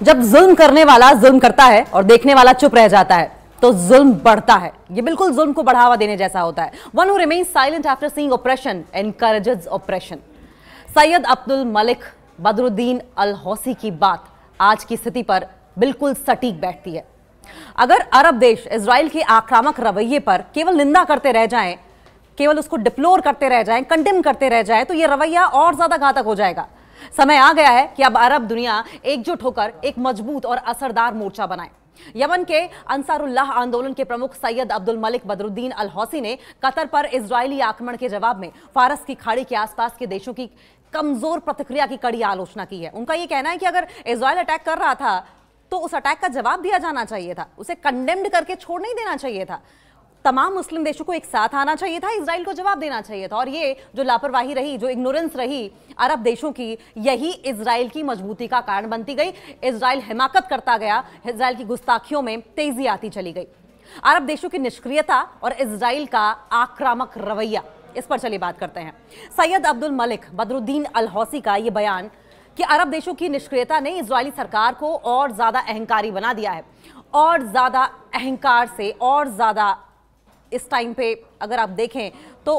जब जुल्म करने वाला जुल्म करता है और देखने वाला चुप रह जाता है तो जुल्म बढ़ता है। ये बिल्कुल जुल्म को बढ़ावा देने जैसा होता है। One who remains silent after seeing operation encourages operation. Sayyid Abdul Malik Badruddin al Houthi की बात आज की स्थिति पर बिल्कुल सटीक बैठती है। अगर अरब देश इजराइल के आक्रामक रवैये पर केवल निंदा करते रह जाएं, केवल उसको डिप्लोर करते रह जाएं, कंडेम करते रह जाएं, तो यह रवैया और ज्यादा घातक हो जाएगा। समय आ गया है कि अब अरब दुनिया एकजुट होकर एक मजबूत और असरदार मोर्चा बनाए। यमन के अंसारुल्लाह आंदोलन के प्रमुख Syed Abdul Malik Badruddin al हौसी ने कतर पर इजरायली आक्रमण के जवाब में फारस की खाड़ी के आसपास के देशों की कमजोर प्रतिक्रिया की कड़ी आलोचना की है। उनका यह कहना है कि अगर इजराइल अटैक कर रहा था तो उस अटैक का जवाब दिया जाना चाहिए था, उसे कंडेम्ड करके छोड़ नहीं देना चाहिए था। तमाम मुस्लिम देशों को एक साथ आना चाहिए था, इजराइल को जवाब देना चाहिए था। और ये जो लापरवाही रही, जो इग्नोरेंस रही अरब देशों की, यही इजराइल की मजबूती का कारण बनती गई। इजराइल हिमाकत करता गया, इजराइल की गुस्ताखियों में तेजी आती चली गई। अरब देशों की निष्क्रियता और इजराइल का आक्रामक रवैया, इस पर चलिए बात करते हैं। Syed Abdul Malik Badruddin al हौसी का यह बयान कि अरब देशों की निष्क्रियता ने इजरायली सरकार को और ज्यादा अहंकारी बना दिया है, और ज्यादा अहंकार से और ज्यादा इस टाइम पे अगर आप देखें तो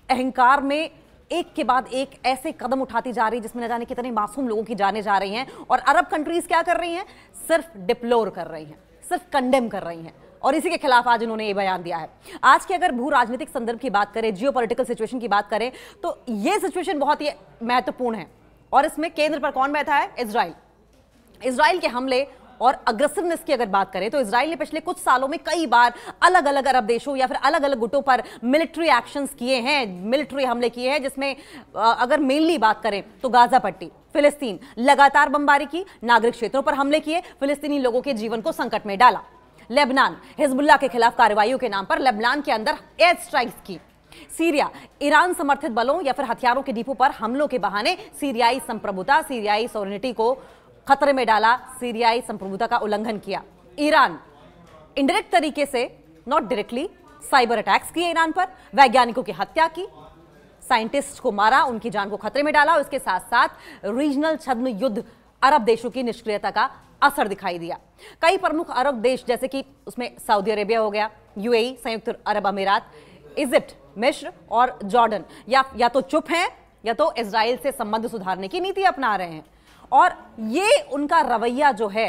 अहंकार में एक के बाद एक ऐसे कदम उठाती जा रही है जिसमें न जाने कितने मासूम लोगों की जाने जा रही हैं। और अरब कंट्रीज क्या कर रही हैं? सिर्फ डिप्लोर कर रही हैं, सिर्फ कंडेम कर रही हैं। और इसी के खिलाफ आज इन्होंने ये बयान दिया है। आज के अगर भू राजनीतिक संदर्भ की बात करें, जियोपॉलिटिकल सिचुएशन की बात करें, तो ये सिचुएशन बहुत ही महत्वपूर्ण है। और इसमें केंद्र पर कौन बैठा है? इजराइल। इजराइल के हमले और अग्रेसिवनेस की अगर बात करें तो इजराइल ने पिछले कुछ सालों में कई बार अलग अलग अरब देशों या फिर अलग अलग गुटों पर मिलिट्री एक्शंस किए हैं, मिलिट्री हमले किए हैं, जिसमें अगर मेनली बात करें तो गाजा पट्टी, फिलिस्तीन, लगातार बमबारी की, नागरिक क्षेत्रों पर हमले किए, फिलिस्तीनी लोगों के जीवन को संकट में डाला। लेबनान, हिजबुल्लाह के खिलाफ कार्रवाइयों के नाम पर लेबनान के अंदर एयर स्ट्राइक्स की। सीरिया, ईरान समर्थित बलों या फिर हथियारों के डिपो पर हमलों के बहाने सीरियाई संप्रभुता, सीरियाई सॉवरेनिटी को खतरे में डाला, सीरियाई संप्रभुता का उल्लंघन किया। ईरान इनडायरेक्ट तरीके से, नॉट डायरेक्टली, साइबर अटैक्स किए ईरान पर, वैज्ञानिकों की हत्या की, साइंटिस्ट को मारा, उनकी जान को खतरे में डाला। और इसके साथ साथ रीजनल छद्म युद्ध, अरब देशों की निष्क्रियता का असर दिखाई दिया। कई प्रमुख अरब देश जैसे कि उसमें सऊदी अरेबिया हो गया, यूएई, संयुक्त अरब अमीरात, इजिप्ट, मिस्र और जॉर्डन या तो चुप हैं या तो इजराइल से संबंध सुधारने की नीति अपना रहे हैं। और ये उनका रवैया जो है,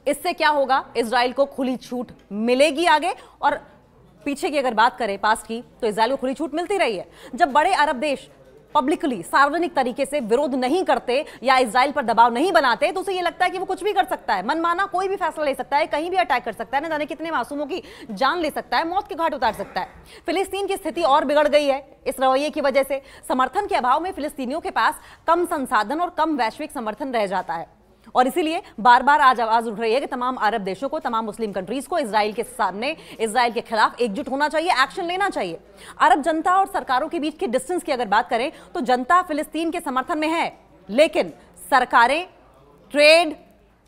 इससे क्या होगा? इजराइल को खुली छूट मिलेगी आगे। और पीछे की अगर बात करें, पास्ट की, तो इजराइल को खुली छूट मिलती रही है। जब बड़े अरब देश पब्लिकली, सार्वजनिक तरीके से विरोध नहीं करते या इजराइल पर दबाव नहीं बनाते तो उसे ये लगता है कि वो कुछ भी कर सकता है, मनमाना कोई भी फैसला ले सकता है, कहीं भी अटैक कर सकता है, न जाने कितने मासूमों की जान ले सकता है, मौत के घाट उतार सकता है। फिलिस्तीन की स्थिति और बिगड़ गई है इस रवैये की वजह से। समर्थन के अभाव में फिलिस्तीनियों के पास कम संसाधन और कम वैश्विक समर्थन रह जाता है। और इसीलिए बार बार आज आवाज उठ रही है कि तमाम अरब देशों को, तमाम मुस्लिम कंट्रीज को इजराइल के सामने, इजराइल के खिलाफ एकजुट होना चाहिए, एक्शन लेना चाहिए। अरब जनता और सरकारों के बीच के डिस्टेंस की अगर बात करें तो जनता फिलिस्तीन के समर्थन में है, लेकिन सरकारें ट्रेड,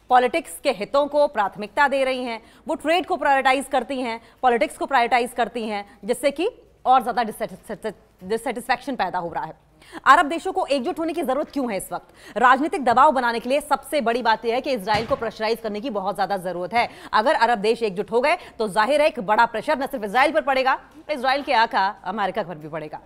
पॉलिटिक्स के हितों को प्राथमिकता दे रही हैं। वो ट्रेड को प्रायोरिटाइज करती हैं, पॉलिटिक्स को प्रायोरिटाइज करती हैं, जिससे कि और ज्यादा डिससेटिस्फैक्शन पैदा हो रहा है। अरब देशों को एकजुट होने की जरूरत क्यों है इस वक्त? राजनीतिक दबाव बनाने के लिए सबसे बड़ी बात यह है कि इजराइल को प्रेशराइज करने की बहुत ज्यादा जरूरत है। अगर अरब देश एकजुट हो गए तो जाहिर है एक बड़ा प्रेशर न सिर्फ इजराइल पर पड़ेगा, इजराइल के आका अमेरिका पर भी पड़ेगा।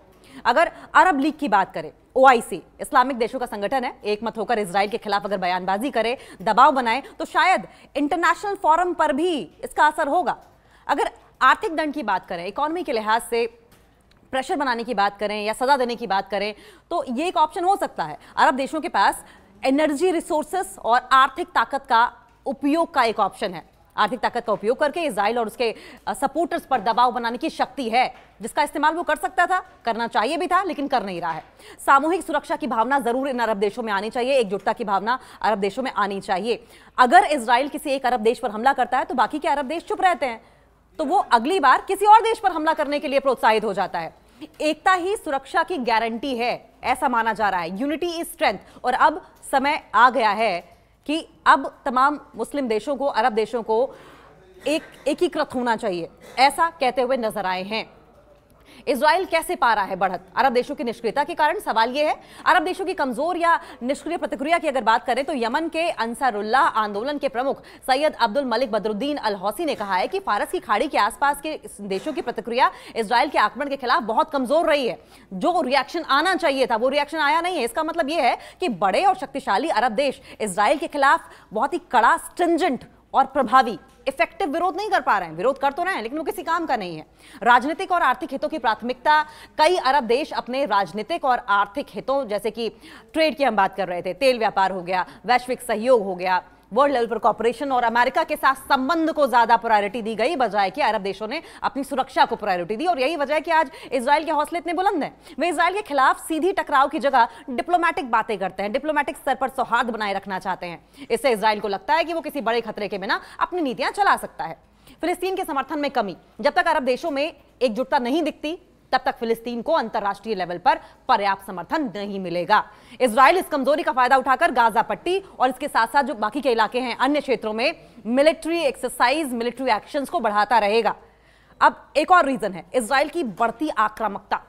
अगर अरब लीग की बात करें, ओआईसी इस्लामिक देशों का संगठन है, एक मत होकर इजराइल के खिलाफ अगर बयानबाजी करे, दबाव बनाए, तो शायद इंटरनेशनल फोरम पर भी इसका असर होगा। अगर आर्थिक दंड की बात करें, इकोनॉमी के लिहाज से प्रेशर बनाने की बात करें या सजा देने की बात करें, तो ये एक ऑप्शन हो सकता है। अरब देशों के पास एनर्जी रिसोर्सेस और आर्थिक ताकत का उपयोग का एक ऑप्शन है। आर्थिक ताकत का उपयोग करके इजराइल और उसके सपोर्टर्स पर दबाव बनाने की शक्ति है, जिसका इस्तेमाल वो कर सकता था, करना चाहिए भी था, लेकिन कर नहीं रहा है। सामूहिक सुरक्षा की भावना जरूर इन अरब देशों में आनी चाहिए, एकजुटता की भावना अरब देशों में आनी चाहिए। अगर इजराइल किसी एक अरब देश पर हमला करता है तो बाकी के अरब देश चुप रहते हैं, तो वो अगली बार किसी और देश पर हमला करने के लिए प्रोत्साहित हो जाता है। एकता ही सुरक्षा की गारंटी है, ऐसा माना जा रहा है। Unity is strength. और अब समय आ गया है कि अब तमाम मुस्लिम देशों को, अरब देशों को एकीकृत होना चाहिए, ऐसा कहते हुए नजर आए हैं। इजराइल कैसे पा रहा है बढ़त? अरब देशों की निष्क्रियता के कारण। सवाल यह है, अरब देशों की कमजोर या निष्क्रिय प्रतिक्रिया की अगर बात करें तो यमन के अंसारुल्लाह आंदोलन के प्रमुख Syed Abdul Malik Badruddin al हौसी ने कहा है कि फारस की खाड़ी के आसपास के देशों की प्रतिक्रिया इजराइल के आक्रमण के खिलाफ बहुत कमजोर रही है। जो रिएक्शन आना चाहिए था वो रिएक्शन आया नहीं है। इसका मतलब यह है कि बड़े और शक्तिशाली अरब देश इजराइल के खिलाफ बहुत ही कड़ा, स्ट्रिंजेंट और प्रभावी इफेक्टिव विरोध नहीं कर पा रहे हैं। विरोध कर तो रहे हैं लेकिन वो किसी काम का नहीं है। राजनीतिक और आर्थिक हितों की प्राथमिकता, कई अरब देश अपने राजनीतिक और आर्थिक हितों, जैसे कि ट्रेड की हम बात कर रहे थे, तेल व्यापार हो गया, वैश्विक सहयोग हो गया, वर्ल्ड लेवल पर कॉर्पोरेशन और अमेरिका के साथ संबंध को ज्यादा प्रायोरिटी दी गई, बजाय कि अरब देशों ने अपनी सुरक्षा को प्रायोरिटी दी। और यही वजह है कि आज इजराइल के हौसले इतने बुलंद हैं। वे इजराइल के खिलाफ सीधी टकराव की जगह डिप्लोमेटिक बातें करते हैं, डिप्लोमेटिक स्तर पर सौहार्द बनाए रखना चाहते हैं। इससे इजराइल को लगता है कि वो किसी बड़े खतरे के बिना अपनी नीतियां चला सकता है। फिलिस्तीन के समर्थन में कमी, जब तक अरब देशों में एकजुटता नहीं दिखती तब तक फिलिस्तीन को अंतरराष्ट्रीय लेवल पर पर्याप्त समर्थन नहीं मिलेगा। इजराइल इस कमजोरी का फायदा उठाकर गाजा पट्टी और इसके साथ साथ जो बाकी के इलाके हैं, अन्य क्षेत्रों में मिलिट्री एक्सरसाइज, मिलिट्री एक्शंस को बढ़ाता रहेगा। अब एक और रीजन है इजराइल की बढ़ती आक्रामकता।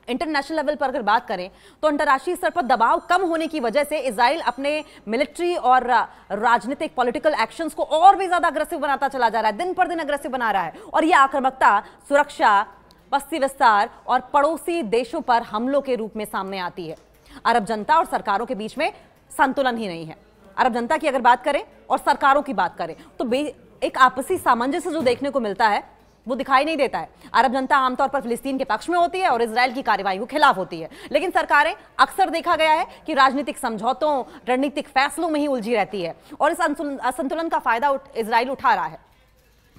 इंटरनेशनल लेवल पर अगर बात करें तो अंतर्राष्ट्रीय स्तर पर दबाव कम होने की वजह से इजराइल अपने मिलिट्री और राजनीतिक पॉलिटिकल एक्शंस को और भी ज्यादा अग्रेसिव बनाता चला जा रहा है, दिन पर दिन अग्रेसिव बना रहा है। और यह आक्रामकता सुरक्षा, बस्ती विस्तार और पड़ोसी देशों पर हमलों के रूप में सामने आती है। अरब जनता और सरकारों के बीच में संतुलन ही नहीं है। अरब जनता की अगर बात करें और सरकारों की बात करें तो एक आपसी सामंजस्य जो देखने को मिलता है वो दिखाई नहीं देता है। अरब जनता आमतौर पर फिलिस्तीन के पक्ष में होती है और इजराइल की कार्रवाई के खिलाफ होती है, लेकिन सरकारें अक्सर देखा गया है कि राजनीतिक समझौतों, रणनीतिक फैसलों में ही उलझी रहती है और इस असंतुलन का फायदा इजराइल उठा रहा है।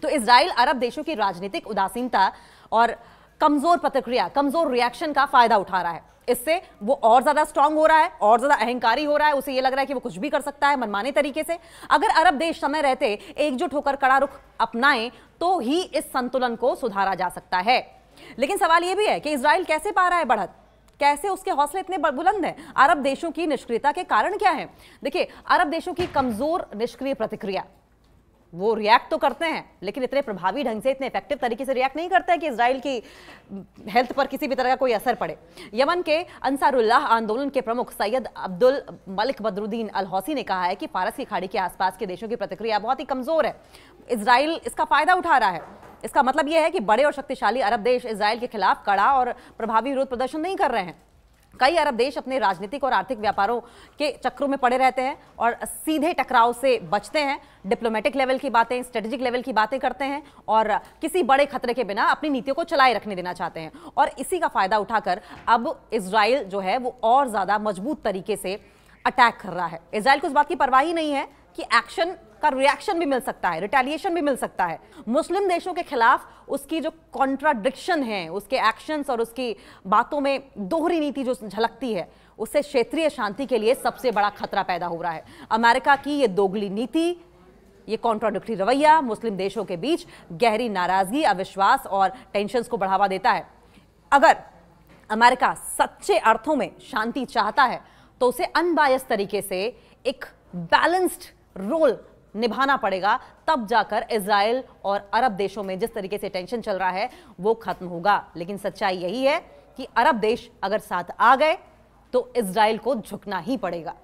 तो इजराइल अरब देशों की राजनीतिक उदासीनता और कमजोर प्रतिक्रिया, कमजोर रिएक्शन का फायदा उठा रहा है। इससे वो और ज्यादा स्ट्रांग हो रहा है, और ज्यादा अहंकारी हो रहा है। उसे ये लग रहा है कि वो कुछ भी कर सकता है मनमाने तरीके से। अगर अरब देश समय रहते एकजुट होकर कड़ा रुख अपनाएं तो ही इस संतुलन को सुधारा जा सकता है। लेकिन सवाल यह भी है कि इजराइल कैसे पा रहा है बढ़त, कैसे उसके हौसले इतने बुलंद हैं? अरब देशों की निष्क्रियता के कारण क्या है? देखिए, अरब देशों की कमजोर निष्क्रिय प्रतिक्रिया, वो रिएक्ट तो करते हैं लेकिन इतने प्रभावी ढंग से, इतने इफेक्टिव तरीके से रिएक्ट नहीं करते हैं कि इजराइल की हेल्थ पर किसी भी तरह का कोई असर पड़े। यमन के अंसारुल्लाह आंदोलन के प्रमुख Syed Abdul Malik Badruddin al हौसी ने कहा है कि फारस की खाड़ी के आसपास के देशों की प्रतिक्रिया बहुत ही कमजोर है। इजराइल इसका फायदा उठा रहा है। इसका मतलब यह है कि बड़े और शक्तिशाली अरब देश इजराइल के खिलाफ कड़ा और प्रभावी विरोध प्रदर्शन नहीं कर रहे हैं। कई अरब देश अपने राजनीतिक और आर्थिक व्यापारों के चक्रों में पड़े रहते हैं और सीधे टकराव से बचते हैं। डिप्लोमेटिक लेवल की बातें, स्ट्रेटेजिक लेवल की बातें करते हैं और किसी बड़े खतरे के बिना अपनी नीतियों को चलाए रखने देना चाहते हैं। और इसी का फायदा उठाकर अब इजराइल जो है वो और ज्यादा मजबूत तरीके से अटैक कर रहा है। इजराइल को इस बात की परवाह ही नहीं है कि एक्शन का रिएक्शन भी मिल सकता है, रिटेलिएशन भी मिल सकता है। मुस्लिम देशों के खिलाफ उसकी जो कॉन्ट्राडिक्शन है, उसके एक्शंस और उसकी बातों में दोहरी नीति जो झलकती है, उससे क्षेत्रीय शांति के लिए सबसे बड़ा खतरा पैदा हो रहा है। अमेरिका की ये दोगली नीति, ये कॉन्ट्राडिक्टरी रवैया मुस्लिम देशों के बीच गहरी नाराजगी, अविश्वास और टेंशंस को बढ़ावा देता है। अगर अमेरिका सच्चे अर्थों में शांति चाहता है तो उसे अनबायस तरीके से एक बैलेंस्ड रोल निभाना पड़ेगा, तब जाकर इजराइल और अरब देशों में जिस तरीके से टेंशन चल रहा है वो खत्म होगा। लेकिन सच्चाई यही है कि अरब देश अगर साथ आ गए तो इजराइल को झुकना ही पड़ेगा।